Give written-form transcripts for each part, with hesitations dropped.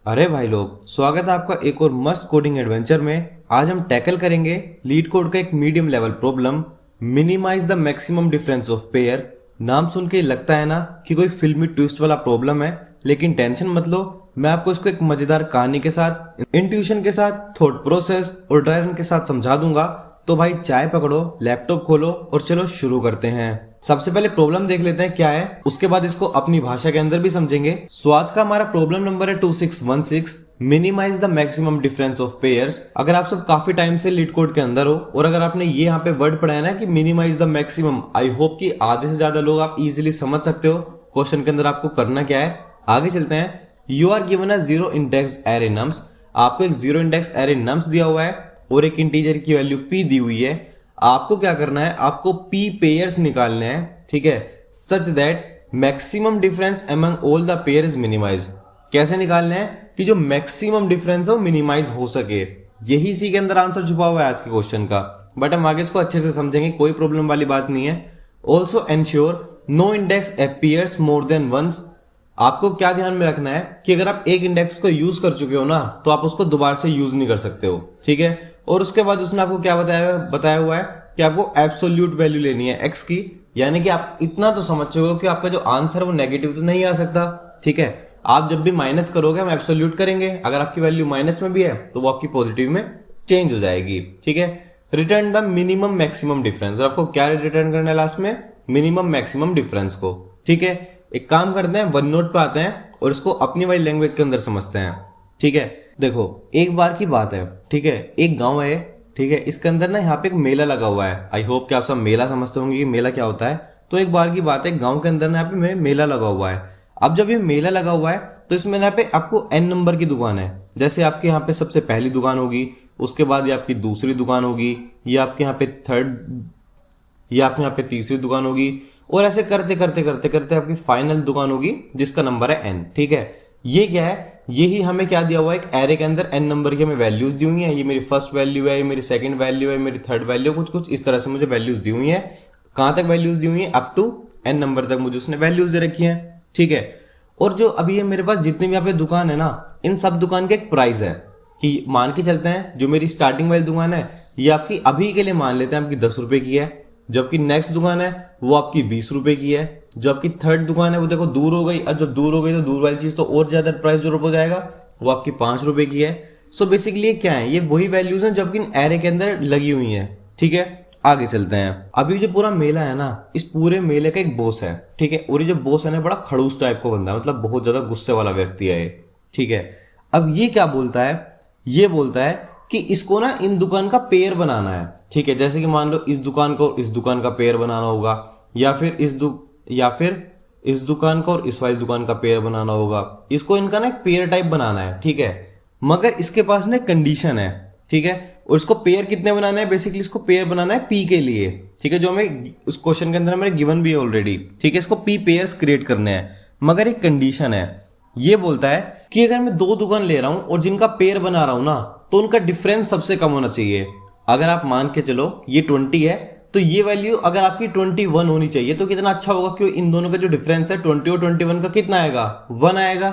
अरे भाई लोग, स्वागत है आपका एक और मस्त कोडिंग एडवेंचर में। आज हम टैकल करेंगे लीड कोड का एक medium level problem, minimise the maximum difference of pair. नाम सुन के लगता है ना कि कोई फिल्मी ट्विस्ट वाला प्रॉब्लम है, लेकिन टेंशन मत लो। मैं आपको इसको एक मजेदार कहानी के साथ, इंट्यूशन के साथ, थॉट प्रोसेस और ड्राई रन के साथ समझा दूंगा। तो भाई चाय पकड़ो, लैपटॉप खोलो और चलो शुरू करते हैं। सबसे पहले प्रॉब्लम देख लेते हैं क्या है, उसके बाद इसको अपनी भाषा के अंदर भी समझेंगे। सो आज का हमारा प्रॉब्लम नंबर है 2616, minimise the maximum difference of pairs. अगर आप सब काफी टाइम से लीड कोड के अंदर हो और अगर आपने ये यहाँ पे वर्ड पढ़ा है ना कि minimise the maximum, I hope कि आधे से ज्यादा लोग आप इजिली समझ सकते हो क्वेश्चन के अंदर आपको करना क्या है। आगे चलते हैं। You are given a zero index array nums, आपको एक जीरो इंडेक्स एरे नम्स दिया हुआ है और एक इंटीजर की वैल्यू p दी हुई है। आपको क्या करना है, आपको p पेयर्स निकालने हैं, ठीक है, such that maximum difference among all the pair is minimise. कैसे निकालने हैं कि जो मैक्सिमम डिफरेंस है वो मिनिमाइज हो सके। यही इसी के अंदर आंसर छुपा हुआ है आज के क्वेश्चन का, बट हम आगे इसको अच्छे से समझेंगे, कोई प्रॉब्लम वाली बात नहीं है। Also ensure no index appears more than once. आपको क्या ध्यान में रखना है कि अगर आप एक इंडेक्स को यूज कर चुके हो ना तो आप उसको दोबारा से यूज नहीं कर सकते हो, ठीक है। और उसके बाद उसने आपको क्या बताया हुआ है कि आपको एब्सोल्यूट वैल्यू लेनी है एक्स की, यानी कि आप इतना तो समझ चुके हो कि आपका जो आंसर है वो नेगेटिव तो नहीं आ सकता, ठीक है। आप जब भी माइनस करोगे हम एब्सोल्यूट करेंगे, अगर आपकी वैल्यू माइनस में भी है तो वो आपकी पॉजिटिव में चेंज हो जाएगी, ठीक है। Return the minimum maximum difference, और आपको क्या रिटर्न करना है लास्ट में, मिनिमम मैक्सिमम डिफरेंस को, ठीक है। एक काम करते हैं, वन नोट पे आते हैं और इसको अपनी वाली लैंग्वेज के अंदर समझते हैं, ठीक है। देखो एक बार की बात है, ठीक है, एक गांव है, ठीक है, इसके अंदर ना यहाँ पे एक मेला लगा हुआ है। आई होप कि आप सब मेला समझते होंगे कि मेला क्या होता है। तो एक बार की बात है, गांव के अंदर ना यहाँ पे मेला लगा हुआ है। अब जब ये मेला लगा हुआ है तो इसमें यहाँ पे आपको n नंबर की दुकान है। जैसे आपके यहाँ पे सबसे पहली दुकान होगी, उसके बाद ये आपकी दूसरी दुकान होगी, ये आपके यहाँ पे थर्ड, ये आपके यहाँ पे तीसरी दुकान होगी, और ऐसे करते करते करते करते आपकी फाइनल दुकान होगी जिसका नंबर है n, ठीक है। ये क्या है, यही हमें क्या दिया हुआ है, एक एरे के अंदर n नंबर की हमें वैल्यूज दी हुई है। ये मेरी फर्स्ट वैल्यू है, ये मेरी सेकंड वैल्यू है, मेरी थर्ड वैल्यू, कुछ कुछ इस तरह से मुझे वैल्यूज दी हुई है। कहां तक वैल्यूज दी हुई है, अप टू n नंबर तक मुझे उसने वैल्यूज दे रखी है, ठीक है। और जो अभी ये मेरे पास जितनी भी यहाँ पे दुकान है ना, इन सब दुकान का एक प्राइस है कि मान के चलते हैं जो मेरी स्टार्टिंग वाली दुकान है ये आपकी अभी के लिए मान लेते हैं आपकी 10 रुपए की है, जबकि नेक्स्ट दुकान है वो आपकी 20 रुपए की है, जो आपकी थर्ड दुकान है वो देखो दूर हो गई। अब जब दूर हो गई तो दूर वाली चीज तो और ज्यादा प्राइस जो हो जाएगा, वो आपकी 5 रुपए की है। सो बेसिकली ये क्या है, ये वही वैल्यूज हैं जो आपकी एरे के अंदर लगी हुई हैं, ठीक है। आगे चलते हैं। अभी जो पूरा मेला है ना, इस पूरे मेले का एक बॉस है, ठीक है, और ये जो बॉस है ना बड़ा खड़ूस टाइप का बंदा है, मतलब बहुत ज्यादा गुस्से वाला व्यक्ति है ये, ठीक है। अब ये क्या बोलता है, ये बोलता है कि इसको ना इन दुकान का पेयर बनाना है, ठीक है। जैसे कि मान लो इस दुकान को इस दुकान का पेयर बनाना होगा, या फिर इस दुकान का और इस वाली दुकान का पेयर बनाना होगा। इसको इनका ना एक पेयर टाइप बनाना है, ठीक है। मगर इसके पास ना कंडीशन है, ठीक है। और इसको पेयर कितने बनाना है, बेसिकली इसको पेयर बनाना है p के लिए, ठीक है, जो हमें उस क्वेश्चन के अंदर हमें गिवन भी है ऑलरेडी, ठीक है। इसको p पेयर्स क्रिएट करने हैं, मगर एक कंडीशन है। ये बोलता है कि अगर मैं दो दुकान ले रहा हूं और जिनका पेयर बना रहा हूं ना, तो उनका डिफरेंस सबसे कम होना चाहिए। अगर आप मान के चलो ये 20 है तो ये वैल्यू अगर आपकी 21 होनी चाहिए तो कितना अच्छा होगा, क्योंकि इन दोनों का जो डिफरेंस है 20 और 21 का कितना आएगा, 1 आएगा।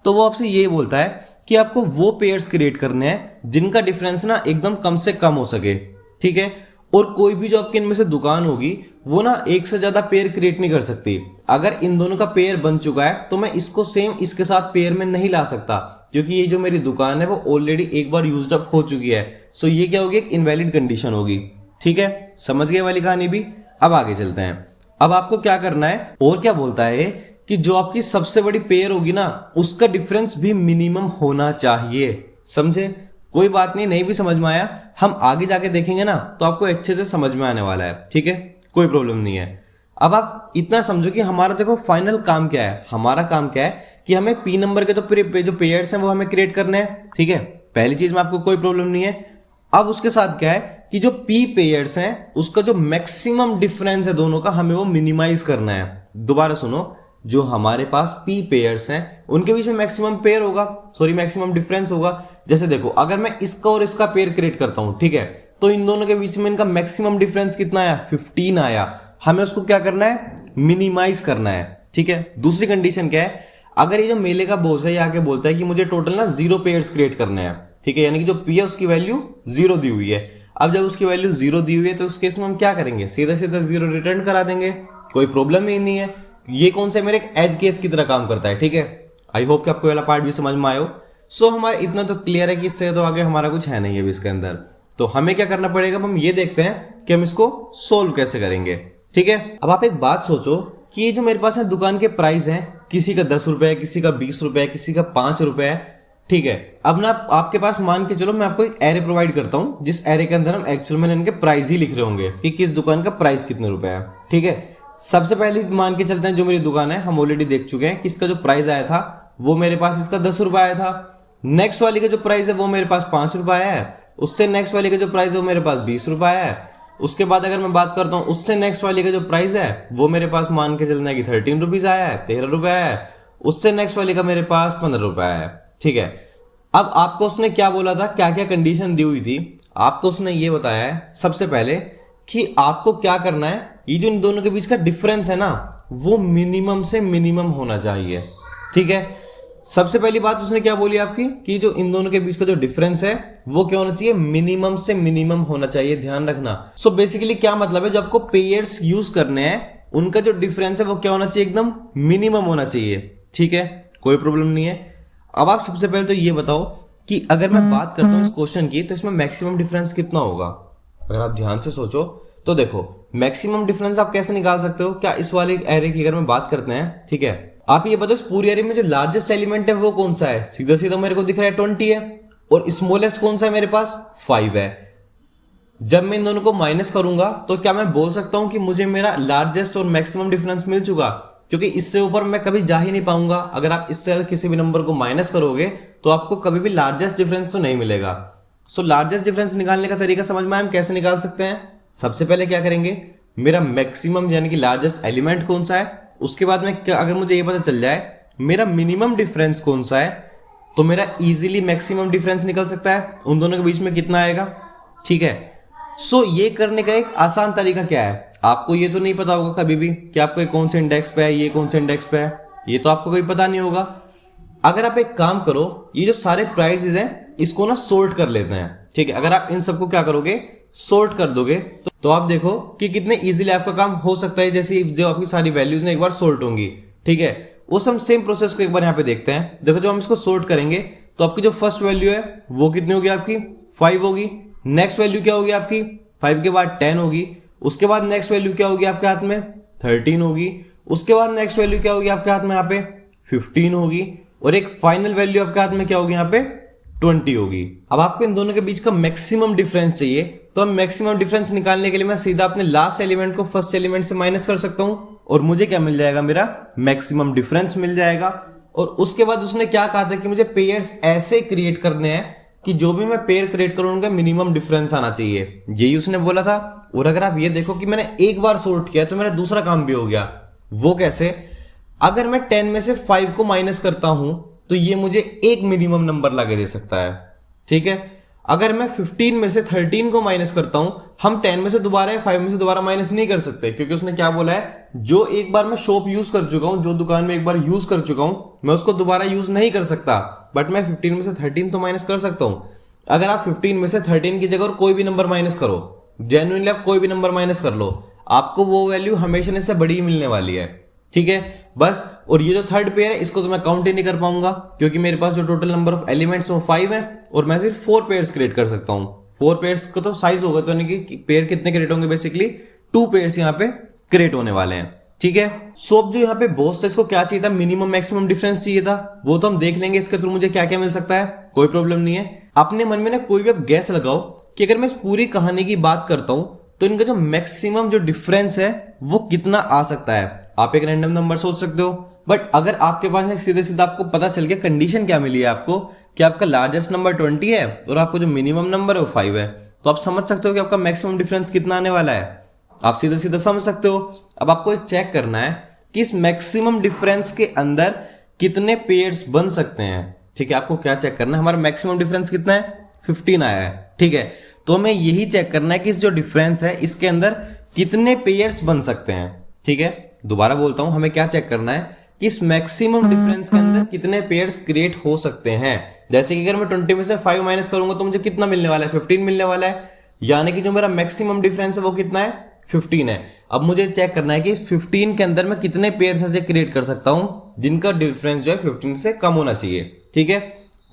तो वो आपसे ये बोलता है कि आपको वो पेयर्स क्रिएट करने हैं जिनका डिफरेंस ना एकदम कम से कम हो सके, ठीक है। और कोई भी जो आपकी इनमें से दुकान होगी वो ना एक से ज्यादा पेयर क्रिएट नहीं कर सकती। अगर इन दोनों का पेयर बन चुका है तो मैं इसको सेम इसके साथ पेयर में नहीं ला सकता, क्योंकि ये जो मेरी दुकान है वो ऑलरेडी एक बार यूज्ड अप हो चुकी है। सो ये क्या होगी, एक इनवैलिड कंडीशन होगी, ठीक है। समझ गए वाली कहानी भी। अब आगे चलते हैं। अब आपको क्या करना है, और क्या बोलता है कि जो आपकी सबसे बड़ी पेयर होगी ना उसका डिफरेंस भी मिनिमम होना चाहिए। समझे, कोई बात नहीं, नहीं भी समझ में आया हम आगे जाके देखेंगे ना तो आपको अच्छे से समझ में आने वाला है, ठीक है, कोई प्रॉब्लम नहीं है। अब आप इतना समझो कि हमारा देखो फाइनल काम क्या है, हमारा काम क्या है कि हमें p नंबर के तो जो पेयर्स हैं वो हमें क्रिएट करने हैं, ठीक है। पहली चीज में आपको कोई प्रॉब्लम नहीं है। अब उसके साथ क्या है कि जो p पेयर्स हैं उसका जो मैक्सिमम डिफरेंस है दोनों का, हमें वो मिनिमाइज करना है। दोबारा सुनो, जो हमारे पास p पेयर्स हैं उनके बीच में मैक्सिमम पेयर होगा, सॉरी मैक्सिमम डिफरेंस होगा। जैसे देखो अगर मैं इसका और इसका पेयर क्रिएट करता हूं, ठीक है, तो इन दोनों के बीच में इनका मैक्सिमम डिफरेंस कितना आया, 15 आया। हमें उसको क्या करना है, मिनिमाइज करना है, ठीक है। दूसरी कंडीशन क्या है, अगर ये जो मेले का बॉस है ये आके बोलता है कि मुझे टोटल ना 0 पेयर्स क्रिएट करने हैं, ठीक है, यानी कि जो पी है उसकी वैल्यू 0 दी हुई है। अब जब उसकी वैल्यू 0 दी हुई है तो उस केस में हम क्या करेंगे, सीधा सीधा 0 रिटर्न करा देंगे, कोई प्रॉब्लम ही नहीं है। ये कौन सा मेरे एक एज केस की तरह काम करता है, ठीक है। आई होप कि आपको वाला पार्ट भी समझ में आयो। सो हमारा इतना तो क्लियर है कि इससे तो आगे हमारा कुछ है नहीं है इसके अंदर। तो हमें क्या करना पड़ेगा, हम ये देखते हैं कि हम इसको सोल्व कैसे करेंगे, ठीक है। अब आप एक बात सोचो कि ये जो मेरे पास है दुकान के प्राइस हैं, किसी का 10 रुपए, किसी का 20 रुपए, किसी का 5 रुपए, ठीक है। अब ना आपके पास मान के चलो मैं आपको एक एरे प्रोवाइड करता हूं, जिस एरे के अंदर हम एक्चुअल में इनके प्राइस ही लिख रहे होंगे कि किस दुकान का प्राइस कितने रुपए है, ठीक है। सबसे पहले मान के चलते हैं जो मेरी दुकान है, हम ऑलरेडी देख चुके हैं कि इसका जो प्राइस आया था वो मेरे पास इसका 10 रुपए आया था। नेक्स्ट वाली का जो प्राइस है वो मेरे पास 5 रुपए आया है। उससे नेक्स्ट वाली का जो प्राइस है वो मेरे पास 20 रुपए आया है। उसके बाद अगर मैं बात करता हूँ उससे नेक्स्ट वाली का जो प्राइस है वो मेरे पास मान के चलना है कि 13 रुपीज आया है, 13 रुपए आया है। उससे नेक्स्ट वाली का मेरे पास 15 रुपए आया है, ठीक है। अब आपको उसने क्या बोला था, क्या क्या कंडीशन दी हुई थी, आपको उसने ये बताया है सबसे पहले कि आपको क्या करना है, ये जो इन दोनों के बीच का डिफरेंस है ना वो मिनिमम से मिनिमम होना चाहिए, ठीक है। सबसे पहली बात उसने क्या बोली आपकी कि जो इन दोनों के बीच का जो डिफरेंस है वो क्या होना चाहिए, मिनिमम से मिनिमम होना चाहिए, ध्यान रखना। सो बेसिकली क्या मतलब है, जो आपको पेयर्स यूज करने हैं उनका जो डिफरेंस है वो क्या होना चाहिए, एकदम मिनिमम होना चाहिए, ठीक है, कोई प्रॉब्लम नहीं है। अब आप सबसे पहले तो ये बताओ कि अगर मैं बात करता हूँ इस क्वेश्चन की तो इसमें मैक्सिमम डिफरेंस कितना होगा। अगर आप ध्यान से सोचो तो देखो मैक्सिमम डिफरेंस आप कैसे निकाल सकते हो, क्या इस वाले एरे की अगर मैं बात करते हैं, ठीक है। आप ये बताओ इस पूरी एरे में जो लार्जेस्ट एलिमेंट है वो कौन सा है, सीधा सीधा मेरे को दिख रहा है 20 है, और स्मॉलेस्ट कौन सा है मेरे पास 5 है। जब मैं इन दोनों को माइनस करूंगा तो क्या मैं बोल सकता हूं कि मुझे मेरा लार्जेस्ट और मैक्सिमम डिफरेंस मिल चुका, क्योंकि इससे ऊपर मैं कभी जा ही नहीं पाऊंगा। अगर आप इससे अगर किसी भी नंबर को माइनस करोगे तो आपको कभी भी लार्जेस्ट डिफरेंस तो नहीं मिलेगा। सो लार्जेस्ट डिफरेंस निकालने का तरीका समझ में आया हम कैसे निकाल सकते हैं। सबसे पहले क्या करेंगे, मेरा मैक्सिमम यानी कि लार्जेस्ट एलिमेंट कौन सा है, उसके बाद में अगर मुझे ये पता चल जाए मेरा मिनिमम डिफरेंस कौन सा है तो मेरा इजीली मैक्सिमम डिफरेंस निकल सकता है, उन दोनों के बीच में कितना आएगा, ठीक है। सो ये करने का एक आसान तरीका क्या है, आपको ये तो नहीं पता होगा कभी भी कि आपको ये कौन से इंडेक्स पे है, ये कौन से इंडेक्स पे है, ये तो आपको कभी पता नहीं होगा। अगर आप एक काम करो, ये जो सारे प्राइसेस हैं इसको ना सोर्ट कर लेते हैं, ठीक है। अगर आप इन सबको क्या करोगे, सोर्ट कर दोगे तो आप देखो कि कितने इजीली आपका काम हो सकता है। जैसे जो आपकी सारी वैल्यूज ने एक बार सोर्ट होंगी, ठीक है, उस हम सेम प्रोसेस को एक बार यहाँ पे देखते हैं। देखो जब हम इसको सोर्ट करेंगे तो आपकी जो फर्स्ट वैल्यू है वो कितनी होगी, आपकी 5 होगी। नेक्स्ट वैल्यू क्या होगी आपकी, 5 के बाद 10 होगी। उसके बाद नेक्स्ट वैल्यू क्या होगी आपके हाथ में, 13 होगी। उसके बाद नेक्स्ट वैल्यू क्या होगी आपके हाथ में, यहाँ पे 15 होगी। और एक फाइनल वैल्यू आपके हाथ में क्या होगी, यहाँ पे 20 होगी। अब आपको इन दोनों के बीच का मैक्सिमम डिफरेंस चाहिए, तो हम मैक्सिमम डिफरेंस निकालने के लिए मैं सीधा अपने लास्ट एलिमेंट को फर्स्ट एलिमेंट से माइनस कर सकता हूं और मुझे क्या मिल जाएगा, मेरा मैक्सिमम डिफरेंस मिल जाएगा। और उसके बाद उसने क्या कहा था कि मुझे पेयर्स ऐसे क्रिएट करने हैं कि जो भी मैं पेयर क्रिएट करूं उनका मिनिमम डिफरेंस आना चाहिए, यही उसने बोला था। और अगर आप ये देखो कि मैंने एक बार सॉर्ट किया तो मेरा दूसरा काम भी हो गया। वो कैसे, अगर मैं 10 में से 5 को माइनस करता हूं तो ये मुझे एक मिनिमम नंबर लाके दे सकता है, ठीक है। अगर मैं 15 में से 13 को माइनस करता हूं, हम 10 में से दोबारा या 5 में से दोबारा माइनस नहीं कर सकते, क्योंकि उसने क्या बोला है, जो एक बार मैं शॉप यूज कर चुका हूं, जो दुकान में एक बार यूज कर चुका हूं, मैं उसको दोबारा यूज नहीं कर सकता। बट मैं 15 में से 13 तो माइनस कर सकता हूं। अगर आप 15 में से 13 की जगह और कोई भी नंबर माइनस करो, जेन्युइनली आप कोई भी नंबर माइनस कर लो, आपको वो वैल्यू हमेशा से बड़ी ही मिलने वाली है, ठीक है बस। और ये जो थर्ड पेयर है इसको तो मैं काउंट ही नहीं कर पाऊंगा, क्योंकि मेरे पास जो टोटल नंबर ऑफ एलिमेंट्स वो 5 है और मैं सिर्फ 4 पेयर्स क्रिएट कर सकता हूँ। 4 पेयर्स का तो साइज होगा, तो यानी कि पेयर कितने क्रिएट होंगे, बेसिकली 2 पेयर्स यहाँ पे क्रिएट होने वाले हैं, ठीक है। सो अब जो यहाँ पे बॉस था इसको क्या चाहिए था, मिनिमम मैक्सिमम डिफरेंस चाहिए था, वो तो हम देख लेंगे इसके थ्रू मुझे क्या क्या मिल सकता है, कोई प्रॉब्लम नहीं है। अपने मन में ना कोई भी आप गैस लगाओ कि अगर मैं इस पूरी कहानी की बात करता हूं तो इनका जो मैक्सिमम जो डिफरेंस है वो कितना आ सकता है। आप एक रैंडम नंबर सोच सकते हो, बट अगर आपके पास एक सीधे सीधा आपको पता चल गया, कंडीशन क्या मिली है आपको कि आपका लार्जेस्ट नंबर 20 है और आपको जो मिनिमम नंबर है वो 5 है, तो आप समझ सकते हो कि आपका मैक्सिमम डिफरेंस कितना आने वाला है। आप सीधा सीधा समझ सकते हो। अब आपको चेक करना है कि इस मैक्सिमम डिफरेंस के अंदर कितने पेयर्स बन सकते हैं, ठीक है। आपको क्या चेक करना है, हमारा मैक्सिमम डिफरेंस कितना है, 15 आया है, ठीक है। तो हमें यही चेक करना है कि इस जो डिफरेंस है इसके अंदर कितने पेयर्स बन सकते हैं, ठीक है। दोबारा बोलता हूं, हमें क्या चेक करना है कि इस मैक्सिमम डिफरेंस के अंदर कितने पेयर्स क्रिएट हो सकते हैं। जैसे कि अगर मैं 20 में से 5 माइनस करूंगा तो मुझे कितना मिलने वाला है, 15 मिलने वाला है, यानी कि जो मेरा मैक्सिमम डिफरेंस है वो कितना है, 15 है। अब मुझे चेक करना है कि इस 15 के अंदर मैं कितने पेयर्स ऐसे क्रिएट कर सकता हूं जिनका डिफरेंस जो है 15 से कम होना चाहिए। ठीक है,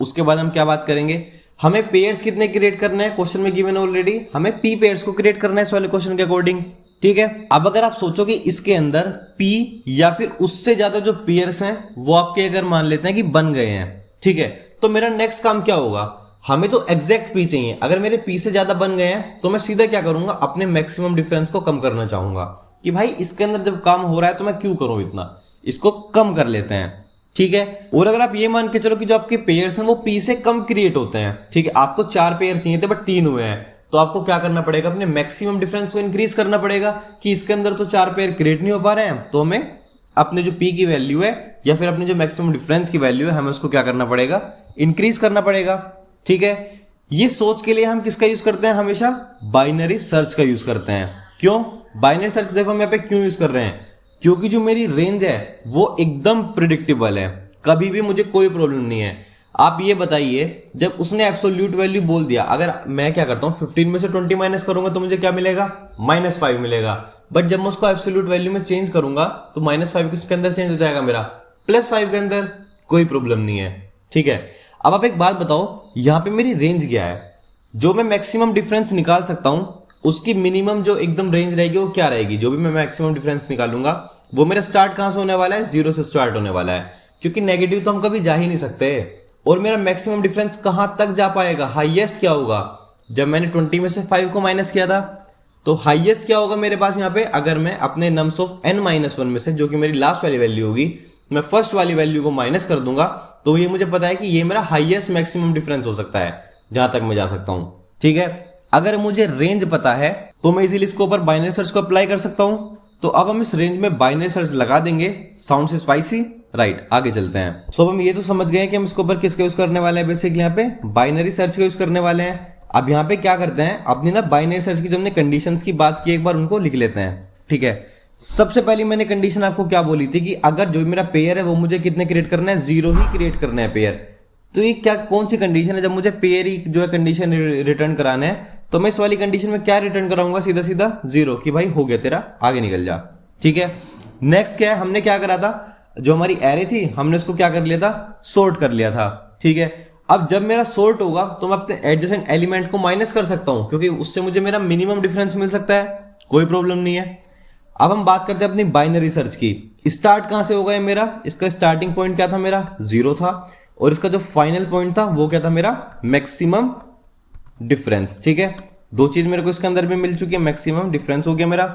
उसके बाद हम क्या बात करेंगे, हमें पेयर्स कितने क्रिएट करने हैं, क्वेश्चन में गिवन ऑलरेडी, हमें पी पेयर्स को क्रिएट करना है इस वाले क्वेश्चन के अकॉर्डिंग। ठीक है, अब अगर आप सोचो कि इसके अंदर पी या फिर उससे ज्यादा जो पेयर्स हैं वो आपके अगर मान लेते हैं कि बन गए हैं, ठीक है, तो मेरा नेक्स्ट काम क्या होगा, हमें तो एग्जैक्ट पी चाहिए। अगर मेरे पी से ज्यादा बन गए हैं तो मैं सीधा क्या करूंगा, अपने मैक्सिमम डिफरेंस को कम करना चाहूंगा कि भाई इसके अंदर जब काम हो रहा है तो मैं क्यों करूं इतना, इसको कम कर लेते हैं। ठीक है, और अगर आप ये मान के चलो कि जो आपके पेयर्स हैं वो पी से कम क्रिएट होते हैं, ठीक है, आपको 4 पेयर चाहिए थे बट 3 हुए हैं, तो आपको क्या करना पड़ेगा, अपने मैक्सिमम डिफरेंस को इंक्रीज करना पड़ेगा कि इसके अंदर तो 4 पेयर क्रिएट नहीं हो पा रहे हैं, तो हमें अपने जो पी की वैल्यू है या फिर अपने जो मैक्सिमम डिफरेंस की वैल्यू है हमें उसको क्या करना पड़ेगा, इंक्रीज करना पड़ेगा। ठीक है, ये सोच के लिए हम किसका यूज करते हैं, हमेशा बाइनरी सर्च का यूज करते हैं। क्यों बाइनरी सर्च, देखो हम यहाँ पे क्यों यूज कर रहे हैं, क्योंकि जो मेरी रेंज है वो एकदम प्रिडिक्टेबल है, कभी भी मुझे कोई प्रॉब्लम नहीं है। आप ये बताइए, जब उसने एब्सोल्यूट वैल्यू बोल दिया, अगर मैं क्या करता हूँ 15 में से 20 माइनस करूंगा तो मुझे क्या मिलेगा, -5 मिलेगा, बट जब मैं उसको एब्सोल्यूट वैल्यू में चेंज करूंगा तो -5 किसके अंदर चेंज हो जाएगा, मेरा +5 के अंदर, कोई प्रॉब्लम नहीं है। ठीक है, अब आप एक बात बताओ, यहां पे मेरी रेंज क्या है, जो मैं मैक्सिमम डिफरेंस निकाल सकता हूं उसकी मिनिमम जो एकदम रेंज रहेगी वो क्या रहेगी, जो भी मैं मैक्सिमम डिफरेंस निकालूंगा वो मेरा स्टार्ट कहां से होने वाला है, 0 से स्टार्ट होने वाला है, क्योंकि नेगेटिव तो हम कभी जा ही नहीं सकते। और मेरा मैक्सिमम डिफरेंस कहां तक जा पाएगा, हाईएस्ट क्या होगा, जब मैंने 20 में से 5 को माइनस किया था तो हाईएस्ट क्या होगा मेरे पास यहाँ पे, अगर मैं अपने नम्स ऑफ n-1 में से, जो कि मेरी लास्ट वाली वैल्यू होगी, मैं फर्स्ट वाली वैल्यू को माइनस कर दूंगा तो ये मुझे पता है कि ये मेरा हाईएस्ट मैक्सिमम डिफरेंस हो सकता है जहां तक मैं जा सकता हूं। ठीक है, अगर मुझे रेंज पता है तो मैं इजीली इसके ऊपर बाइनरी सर्च को अप्लाई कर सकता हूं। तो अब हम इस रेंज में बाइनरी सर्च लगा देंगे, साउंड से स्पाइसी, राइट, आगे चलते हैं। सो हम ये तो समझ गए कि हम इसके ऊपर किसका यूज करने वाले हैं, बेसिकली यहाँ पे बाइनरी सर्च का यूज करने वाले हैं। अब यहाँ पे क्या करते हैं, अपनी ना बाइनरी सर्च की जो हमने कंडीशंस की बात की एक बार उनको लिख लेते हैं। ठीक है, सबसे पहली मैंने कंडीशन आपको क्या बोली थी कि अगर जो मेरा पेयर है वो मुझे कितने क्रिएट करना है, 0 ही क्रिएट करना है पेयर। तो ये क्या कौन सी कंडीशन है, जब मुझे पेयर ही जो है कंडीशन रिटर्न कराना है तो मैं इस वाली कंडीशन में क्या रिटर्न कराऊंगा, सीधा सीधा 0 कि भाई हो गया तेरा, आगे निकल जा। ठीक है, नेक्स्ट क्या है, हमने क्या करा था, जो हमारी एरे थी हमने उसको क्या कर लिया था, सोर्ट कर लिया था। ठीक है, अब जब मेरा सोर्ट होगा तो मैं अपने एडजेसेंट एलिमेंट को माइनस कर सकता हूं क्योंकि उससे मुझे मेरा मिनिमम डिफरेंस मिल सकता है, कोई प्रॉब्लम नहीं है। अब हम बात करते हैं अपनी बाइनरी सर्च की, स्टार्ट कहां से होगा ये मेरा, इसका स्टार्टिंग पॉइंट क्या था, मेरा 0 था, और इसका जो फाइनल पॉइंट था वो क्या था, मेरा मैक्सिमम डिफरेंस। ठीक है, दो चीज मेरे को इसके अंदर भी मिल चुकी है, मैक्सिमम डिफरेंस हो गया मेरा।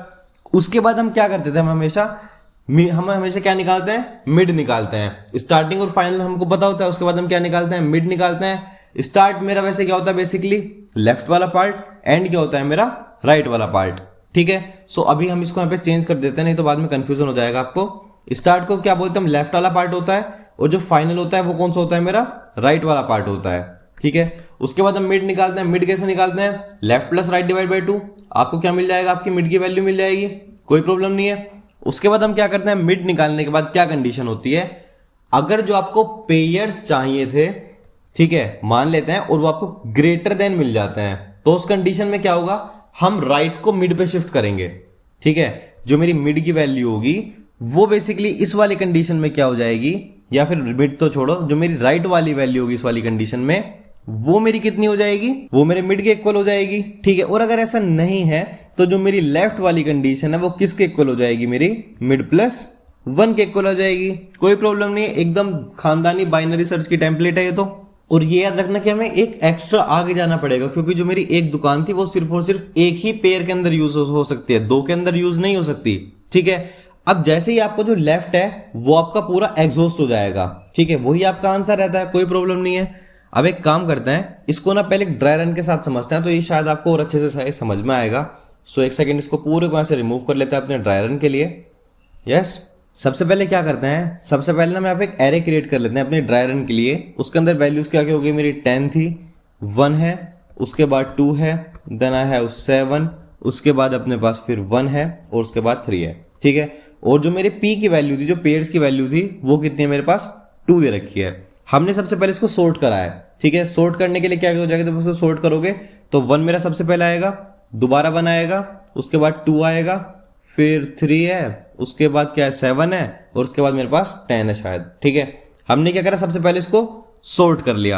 उसके बाद हम क्या करते थे, हम हमेशा क्या निकालते हैं, मिड निकालते हैं। स्टार्टिंग और फाइनल हमको पता होता है, उसके बाद हम क्या निकालते हैं, मिड निकालते हैं। स्टार्ट मेरा वैसे क्या होता है, बेसिकली लेफ्ट वाला पार्ट, एंड क्या होता है मेरा, राइट वाला पार्ट। ठीक है, सो अभी हम इसको यहाँ पे चेंज कर देते हैं, नहीं तो बाद में कंफ्यूजन हो जाएगा आपको। स्टार्ट को क्या बोलते हैं हम, लेफ्ट वाला पार्ट होता है, और जो फाइनल होता है वो कौन सा होता है, मेरा राइट वाला पार्ट होता है। ठीक है, उसके बाद हम मिड निकालते हैं। मिड कैसे निकालते हैं, left plus right divide by 2, आपको क्या मिल जाएगा, आपकी मिड की वैल्यू मिल जाएगी, कोई प्रॉब्लम नहीं है। उसके बाद हम क्या करते हैं, मिड निकालने के बाद क्या कंडीशन होती है, अगर जो आपको पेयर्स चाहिए थे, ठीक है, मान लेते हैं, और वो आपको ग्रेटर देन मिल जाते हैं, तो उस कंडीशन में क्या होगा, हम राइट को मिड पे शिफ्ट करेंगे। ठीक है, जो मेरी मिड की वैल्यू होगी वो बेसिकली इस वाली कंडीशन में क्या हो जाएगी, या फिर मिड तो छोड़ो, जो मेरी राइट वाली वैल्यू होगी इस वाली कंडीशन में वो मेरी कितनी हो जाएगी, वो मेरे मिड के इक्वल हो जाएगी। ठीक है, और अगर ऐसा नहीं है तो जो मेरी लेफ्ट वाली कंडीशन है वो किसके इक्वल हो जाएगी, मेरी मिड प्लस 1 के इक्वल हो जाएगी, कोई प्रॉब्लम नहीं है, एकदम खानदानी बाइनरी सर्च की टेम्पलेट है ये तो। और ये याद रखना कि हमें एक एक्स्ट्रा आगे जाना पड़ेगा, क्योंकि जो मेरी एक दुकान थी वो सिर्फ और सिर्फ एक ही पेयर के अंदर यूज हो सकती है, 2 के अंदर यूज नहीं हो सकती। ठीक है, अब जैसे ही आपको जो लेफ्ट है वो आपका पूरा एग्जॉस्ट हो जाएगा, ठीक है, वही आपका आंसर रहता है, कोई प्रॉब्लम नहीं है। अब एक काम करते हैं, इसको ना पहले ड्राई रन के साथ समझते हैं, तो ये शायद आपको और अच्छे से समझ में आएगा। सो एक सेकंड इसको पूरे को ऐसे रिमूव कर लेते हैं अपने ड्राई रन के लिए। यस, सबसे पहले क्या करते हैं, सबसे पहले ना मैं यहाँ पे एक एरे क्रिएट कर लेते हैं अपने ड्राई रन के लिए। उसके अंदर वैल्यूज क्या क्या होगी, मेरी 10 थी, 1 है, उसके बाद 2 है, देन आई हैव 7, उसके बाद अपने पास फिर 1 है, और उसके बाद 3 है। ठीक है, और जो मेरे पी की वैल्यू थी, जो पेयर्स की वैल्यू थी, वो कितनी है मेरे पास 2 दे रखी है। हमने सबसे पहले इसको सोर्ट करा है, ठीक है। सोर्ट करने के लिए क्या हो जाएगा, जब उसको सोर्ट करोगे तो 1 मेरा सबसे पहले आएगा, दोबारा 1 आएगा, उसके बाद 2 आएगा, फिर 3 है, उसके बाद क्या है 7 है, और उसके बाद मेरे पास 10 है शायद, ठीक है। हमने क्या करा, सबसे पहले इसको सोर्ट कर लिया।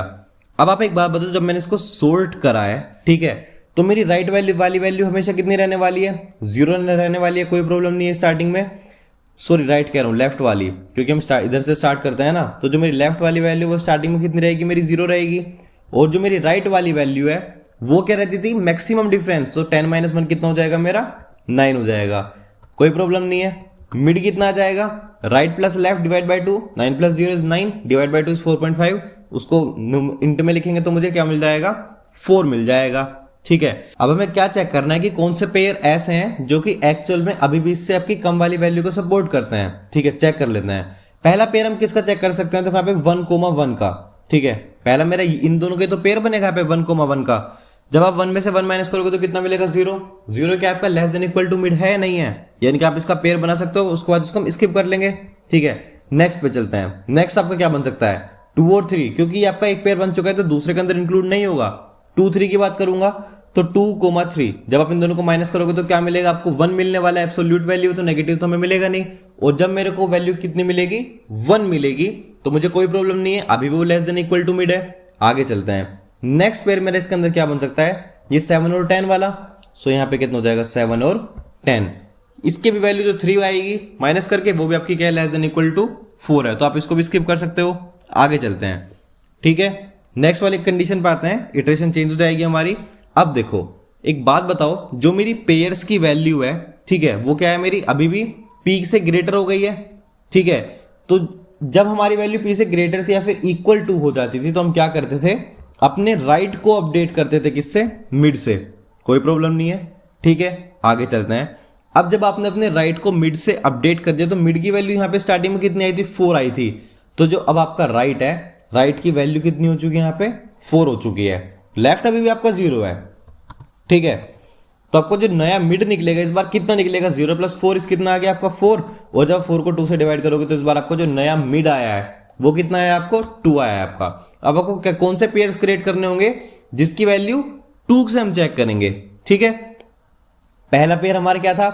अब आप एक बात बताओ, जब मैंने इसको सोर्ट करा है, ठीक है, तो मेरी राइट वैल्यू वाली वैल्यू हमेशा कितनी रहने वाली है, 0 रहने वाली है, कोई प्रॉब्लम नहीं है स्टार्टिंग में। सॉरी राइट कह रहा हूँ, लेफ्ट वाली, क्योंकि हम इधर से स्टार्ट करते हैं ना, तो जो मेरी लेफ्ट वाली वैल्यू वो स्टार्टिंग में कितनी रहेगी, मेरी 0 रहेगी। और जो मेरी राइट वाली वैल्यू है वो क्या रहती थी, मैक्सिमम डिफरेंस, तो 10 - 1 कितना हो जाएगा मेरा, 9 हो जाएगा, कोई प्रॉब्लम नहीं है। मिड कितना आ जाएगा, right plus left divide by 2, 9 + 0 = 9, divide by 2 = 4.5, उसको इंट में लिखेंगे तो मुझे क्या मिल जाएगा, 4 मिल जाएगा, ठीक है। अब हमें क्या चेक करना है कि कौन से पेयर ऐसे हैं जो कि एक्चुअल में अभी भी इससे आपकी कम वाली वैल्यू को सपोर्ट करते हैं, ठीक है। चेक कर लेते हैं। पहला पेयर हम किसका चेक कर सकते हैं, तो यहाँ पे 1, 1 का, ठीक है। पहला मेरा इन दोनों के तो पेयर बनेगा यहाँ पे 1, 1 का। जब आप 1 में से 1 माइनस करोगे तो कितना मिलेगा, 0। 0 क्या आपका less than equal to mid है, नहीं है, यानी कि आप इसका पेयर बना सकते हो। उसके बाद इसको हम स्किप कर लेंगे, ठीक है। नेक्स्ट पे चलते हैं। नेक्स्ट आपका क्या बन सकता है, 2 और 3, क्योंकि आपका एक पेयर बन चुका है तो दूसरे के अंदर इंक्लूड नहीं होगा। 2, 3 की बात करूंगा तो 2, 3, जब आप इन दोनों को माइनस करोगे तो क्या मिलेगा आपको, 1 मिलने वाला है एब्सोल्यूट वैल्यू, तो नेगेटिव तो हमें मिलेगा नहीं। और जब मेरे को वैल्यू कितनी मिलेगी, 1 मिलेगी, तो मुझे कोई प्रॉब्लम नहीं है, अभी भी वो less than equal to mid है। आगे चलते हैं। नेक्स्ट पेयर मेरे इसके अंदर क्या बन सकता है, ये 7 और 10 वाला। सो यहाँ पे कितना हो जाएगा, 7 और 10। इसके भी वैल्यू जो 3 आएगी माइनस करके, वो भी आपकी क्या है, लेस देन इक्वल टू 4 है, तो आप इसको भी स्किप कर सकते हो। आगे चलते हैं, ठीक है। नेक्स्ट वाली कंडीशन पे आते हैं, इटरेशन चेंज हो जाएगी हमारी। अब देखो एक बात बताओ, जो मेरी पेयर्स की वैल्यू है, ठीक है, वो क्या है मेरी अभी भी पी से ग्रेटर हो गई है, ठीक है। तो जब हमारी वैल्यू पी से ग्रेटर थी या फिर इक्वल टू हो जाती थी, तो हम क्या करते थे, अपने राइट को अपडेट करते थे, किससे, मिड से, कोई प्रॉब्लम नहीं है, ठीक है। आगे चलते हैं। अब जब आपने अपने राइट को मिड से अपडेट कर दिया, तो मिड की वैल्यू यहाँ पे स्टार्टिंग में कितनी आई थी, 4 आई थी। तो जो अब आपका राइट है, राइट की वैल्यू कितनी हो चुकी है, यहाँ पे 4 हो चुकी है। लेफ्ट अभी भी आपका 0 है, ठीक है। तो आपको जो नया मिड निकलेगा इस बार कितना निकलेगा, 0 + 4 इस कितना आ गया आपका 4, और जब 4 को 2 से डिवाइड करोगे तो इस बार आपको जो नया मिड आया है वो कितना है आपको, 2 आया है आपका। अब आपको क्या कौन से पेयर्स क्रिएट करने होंगे, जिसकी वैल्यू 2 से हम चेक करेंगे, ठीक है। पहला पेयर हमारा क्या था,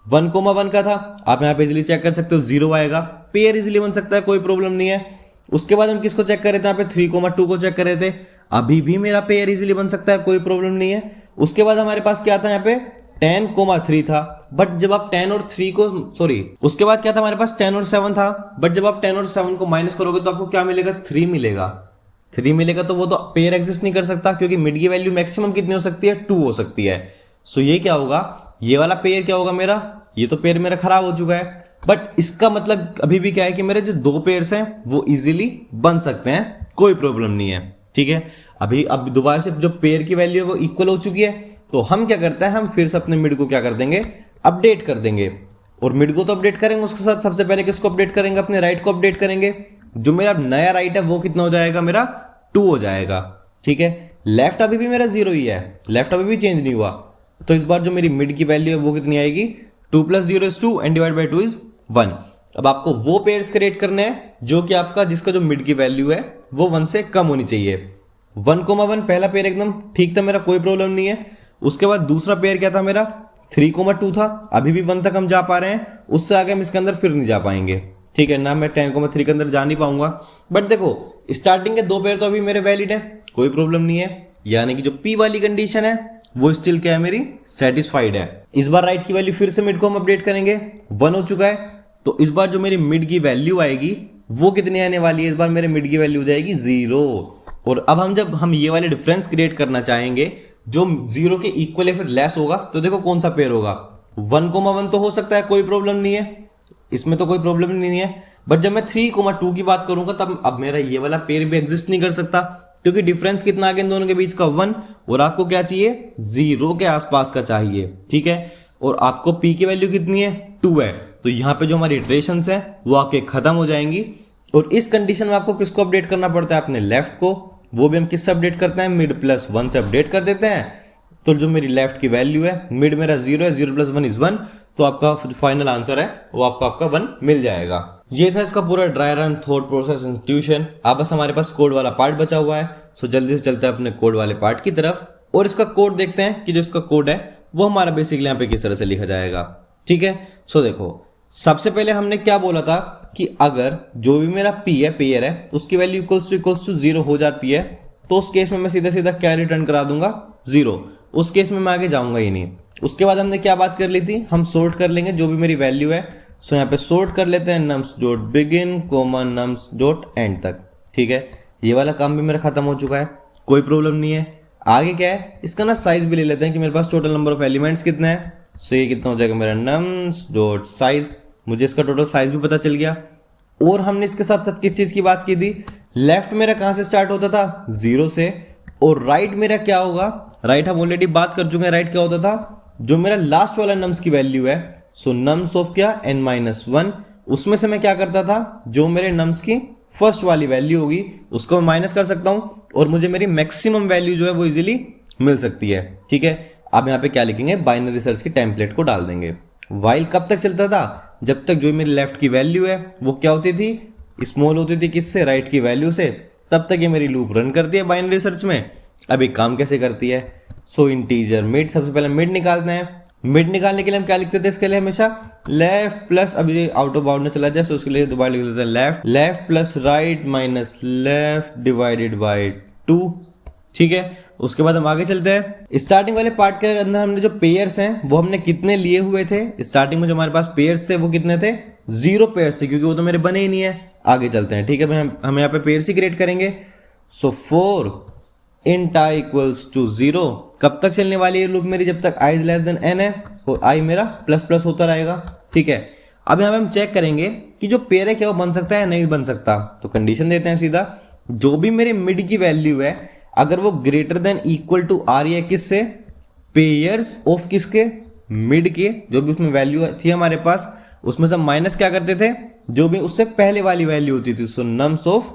1, 1 का था, आप यहां पे इजिली चेक कर सकते हो, 0 आएगा, पेयर इजिली बन सकता है, कोई प्रॉब्लम नहीं है। उसके बाद हम किसको चेक कर रहे थे, यहाँ पे 3, 2 को चेक कर रहे थे, अभी भी मेरा पेयर इजिली बन सकता है, कोई प्रॉब्लम नहीं है। उसके बाद हमारे पास क्या था, यहाँ पे 10, 3 था, बट जब आप 10 और 3 को, सॉरी, उसके बाद क्या था हमारे पास, 10 और 7 था, बट जब आप 10 और 7 को माइनस करोगे तो आपको क्या मिलेगा, 3 मिलेगा। 3 मिलेगा तो वो तो पेयर एग्जिस्ट नहीं कर सकता, क्योंकि मिड की वैल्यू मैक्सिमम कितनी हो सकती है, 2 हो सकती है। सो ये क्या होगा, ये वाला पेयर क्या होगा मेरा, ये तो पेयर मेरा खराब हो चुका है। बट इसका मतलब अभी भी क्या है कि मेरे जो 2 पेयर्स हैं वो इजीली बन सकते हैं, कोई प्रॉब्लम नहीं है, ठीक है। अभी अब दोबारा से जो पेयर की वैल्यू है वो इक्वल हो चुकी है, तो हम क्या करते हैं, हम फिर से अपने मिड को क्या कर देंगे, अपडेट कर देंगे। और मिड को तो अपडेट करेंगे, उसके साथ सबसे पहले किसको अपडेट करेंगे, अपने राइट को अपडेट करेंगे। जो मेरा नया राइट है वो कितना हो जाएगा, मेरा 2 हो जाएगा, ठीक है। लेफ्ट अभी भी मेरा 0 ही है, लेफ्ट अभी भी चेंज नहीं हुआ, तो इस बार जो मेरी मिड की वैल्यू है वो कितनी आएगी, 2 + 0 = 2 एंड डिवाइड बाई 2 = 1। अब आपको वो पेयर्स क्रिएट करने हैं जो कि आपका, जिसका जो मिड की वैल्यू है वो 1 से कम होनी चाहिए। 1, 1 पहला पेयर एकदम ठीक था मेरा, कोई प्रॉब्लम नहीं है। उसके बाद दूसरा पेयर क्या था मेरा, 3, 2 था, अभी भी 1 तक हम जा पा रहे हैं, उससे आगे हम इसके अंदर फिर नहीं जा पाएंगे, ठीक है ना। मैं 10, 3 के अंदर जा नहीं पाऊंगा, बट देखो स्टार्टिंग के 2 पेयर तो अभी मेरे वैलिड है, कोई प्रॉब्लम नहीं है, यानी कि जो पी वाली कंडीशन है वो स्टिल क्या है, मेरी सेटिस्फाइड है। इस बार राइट की वैल्यू फिर से मिड को हम अपडेट करेंगे, 1 हो चुका है, तो इस बार जो मेरी मिड की वैल्यू आएगी वो कितनी आने वाली है, इस बार मेरे मिड की वैल्यू हो जाएगी 0। और अब हम जब हम ये वाले डिफरेंस क्रिएट करना चाहेंगे जो 0 के इक्वल या फिर लेस होगा, तो देखो कौन सा पेयर होगा, 1, 1 तो हो सकता है, कोई प्रॉब्लम नहीं है, इसमें तो कोई प्रॉब्लम नहीं है। बट जब मैं 3, 2 की बात करूंगा तब अब मेरा ये वाला पेयर भी एग्जिस्ट नहीं कर सकता, क्योंकि डिफरेंस कितना आ गया इन दोनों के बीच का, 1, और आपको क्या चाहिए, 0 के आसपास का चाहिए, ठीक है। और आपको पी की वैल्यू कितनी है, 2 है, तो यहाँ पे जो हमारी इटरेशंस है वो आके खत्म हो जाएंगी। और इस कंडीशन में आपको किसको अपडेट करना पड़ता है, अपने लेफ्ट को, वो भी हम किससे अपडेट करते हैं, मिड + 1 से अपडेट कर देते हैं। तो जो मेरी लेफ्ट की वैल्यू है, मिड मेरा 0 है, 0 + 1 = 1, तो आपका फाइनल आंसर है वो आपका 1 मिल जाएगा। ये था इसका पूरा dry run thought process institution. अब बस हमारे पास कोड वाला पार्ट बचा हुआ है, सो जल्दी से चलते हैं अपने कोड वाले पार्ट की तरफ और इसका कोड देखते हैं कि जो इसका कोड है वो हमारा बेसिकली यहाँ पे किस तरह से लिखा जाएगा। ठीक है, सो देखो सबसे पहले हमने क्या बोला था कि अगर जो भी मेरा पी है पेयर है उसकी वैल्यू इक्वल्स टू 0 हो जाती है तो उस केस में मैं सीधा सीधा क्या रिटर्न करा दूंगा 0। उस केस में मैं आगे जाऊंगा ही नहीं। उसके बाद हमने क्या बात कर ली थी, हम सॉर्ट कर लेंगे जो भी मेरी वैल्यू है। सो यहाँ पे सॉर्ट कर लेते हैं nums dot begin comma nums dot and तक। ठीक है, ये वाला काम भी मेरा खत्म हो चुका है, कोई प्रॉब्लम नहीं है। आगे क्या है, इसका ना साइज भी ले लेते हैं कि मेरे पास टोटल नंबर ऑफ एलिमेंट्स कितने हैं। सो ये कितना हो जाएगा मेरा नम्स डॉट साइज, मुझे इसका टोटल साइज भी पता चल गया। और हमने इसके साथ साथ किस चीज की बात की थी, लेफ्ट मेरा कहां से स्टार्ट होता था 0 से, और राइट मेरा क्या होगा, राइट हम ऑलरेडी बात कर चुके हैं। राइट क्या होता था, जो मेरा लास्ट वाला नम्स की वैल्यू है, सो नम्स ऑफ क्या n-1, उसमें से मैं क्या करता था जो मेरे नम्स की फर्स्ट वाली वैल्यू होगी उसको मैं माइनस कर सकता हूं और मुझे मेरी मैक्सिमम वैल्यू जो है वो इजीली मिल सकती है। ठीक है, अब यहाँ पे क्या लिखेंगे, बाइनरी सर्च की टेम्पलेट को डाल देंगे। वाइल कब तक चलता था, जब तक जो मेरी लेफ्ट की वैल्यू है वो क्या होती थी, स्मॉल होती थी किससे, राइट की वैल्यू से, तब तक ये मेरी लूप रन करती है बाइनरी सर्च में। अब एक काम कैसे करती है, सो इंटीजर मिड, सबसे पहले मिड निकालते हैं। मिड निकालने के लिए हम क्या लिखते थे, इसके लिए हमेशा लेफ्ट प्लस, अब ये आउट ऑफ बाउंड में चला जाए तो उसके लिए दोबारा लिख देते हैं left plus right minus left divided by 2। ठीक है, उसके बाद हम आगे चलते हैं। स्टार्टिंग वाले पार्ट के अंदर हमने जो पेयर्स हैं वो हमने कितने लिए हुए थे, स्टार्टिंग में जो हमारे पास पेयर्स थे वो कितने थे, 0 पेयर्स थे, क्योंकि वो तो मेरे बने ही नहीं है। आगे चलते हैं। ठीक है, हम यहाँ पे पेयर्स ही क्रिएट करेंगे। सो 4 int i इक्वल्स टू 0, कब तक चलने वाली है लूप मेरी, जब तक i is less than n है और i मेरा प्लस प्लस होता रहेगा। ठीक है, अब यहाँ पे हम चेक करेंगे कि जो पेयर है क्या वो बन सकता है नहीं बन सकता। तो कंडीशन देते हैं सीधा, जो भी मेरे मिड की वैल्यू है अगर वो ग्रेटर देन इक्वल टू आ रही है किससे, पेयर्स ऑफ किसके, मिड के, जो भी उसमें वैल्यू थी हमारे पास उसमें से माइनस क्या करते थे, जो भी उससे पहले वाली वैल्यू होती थी। सो नम्स ऑफ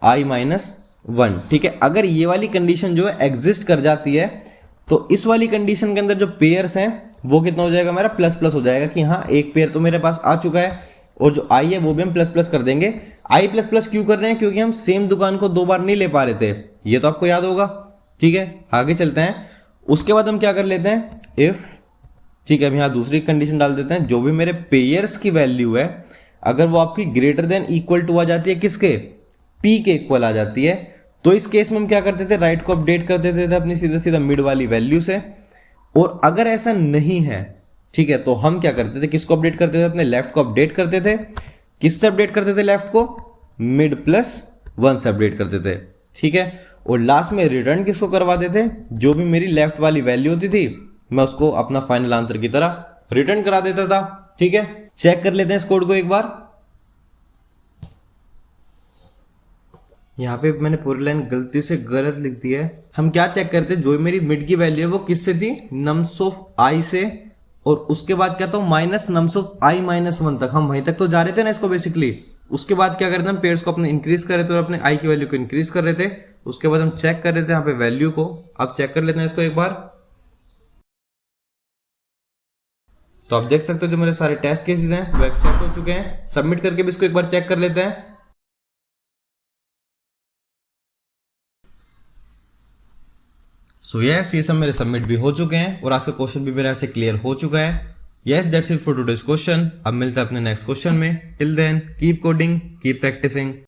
i-1। ठीक है, अगर ये वाली कंडीशन जो है एग्जिस्ट कर जाती है तो इस वाली कंडीशन के अंदर जो पेयर्स हैं वो कितना हो जाएगा, मेरा प्लस प्लस हो जाएगा कि हाँ एक पेयर तो मेरे पास आ चुका है, और जो i है वो भी हम प्लस प्लस कर देंगे। i प्लस प्लस क्यों कर रहे हैं, क्योंकि हम सेम दुकान को 2 बार नहीं ले पा रहे थे, ये तो आपको याद होगा। ठीक है, आगे चलते हैं। उसके बाद हम क्या कर लेते हैं, इफ, ठीक है, अब यहाँ दूसरी कंडीशन डाल देते हैं, जो भी मेरे पेयर्स की वैल्यू है अगर वो आपकी ग्रेटर देन इक्वल टू आ जाती है किसके, p के इक्वल आ जाती है, तो इस केस में हम क्या करते थे, राइट को अपडेट कर देते थे अपनी सीधा सीधा मिड वाली वैल्यू से। और अगर ऐसा नहीं है, ठीक है, तो हम क्या करते थे, किसको अपडेट करते थे, अपने लेफ्ट को अपडेट करते थे। किससे अपडेट करते थे लेफ्ट को, मिड प्लस 1 से अपडेट करते थे। ठीक है, और लास्ट में रिटर्न किसको करवाते थे, जो भी मेरी लेफ्ट वाली वैल्यू होती थी मैं उसको अपना फाइनल आंसर की तरह रिटर्न करा देता था। ठीक है, चेक कर लेते हैं इस कोड को एक बार। यहाँ पे मैंने पूरी लाइन गलती से गलत लिख दी है। हम क्या चेक करते, जो मेरी मिड की वैल्यू है वो किससे थी, नम्स ऑफ i से, और उसके बाद क्या था, माइनस नम्स ऑफ i-1 तक, हम वहीं तक तो जा रहे थे ना इसको बेसिकली। उसके बाद क्या करते हैं, हम पेयर्स को अपने इंक्रीज कर रहे थे और अपने i की वैल्यू को इंक्रीज कर रहे थे। उसके बाद हम चेक कर रहे थे यहाँ पे वैल्यू को। अब चेक कर लेते हैं इसको एक बार। तो आप देख सकते हो जो मेरे सारे टेस्ट केसेस हैं वो एक्सेप्ट हो चुके हैं। सबमिट करके भी इसको एक बार चेक कर लेते हैं। सो यस, ये सब मेरे सबमिट भी हो चुके हैं और आज का क्वेश्चन भी मेरे यहाँ से क्लियर हो चुका है। Yes, that's it for today's question. अब मिलते हैं अपने नेक्स्ट क्वेश्चन में। Till then keep coding, keep practising.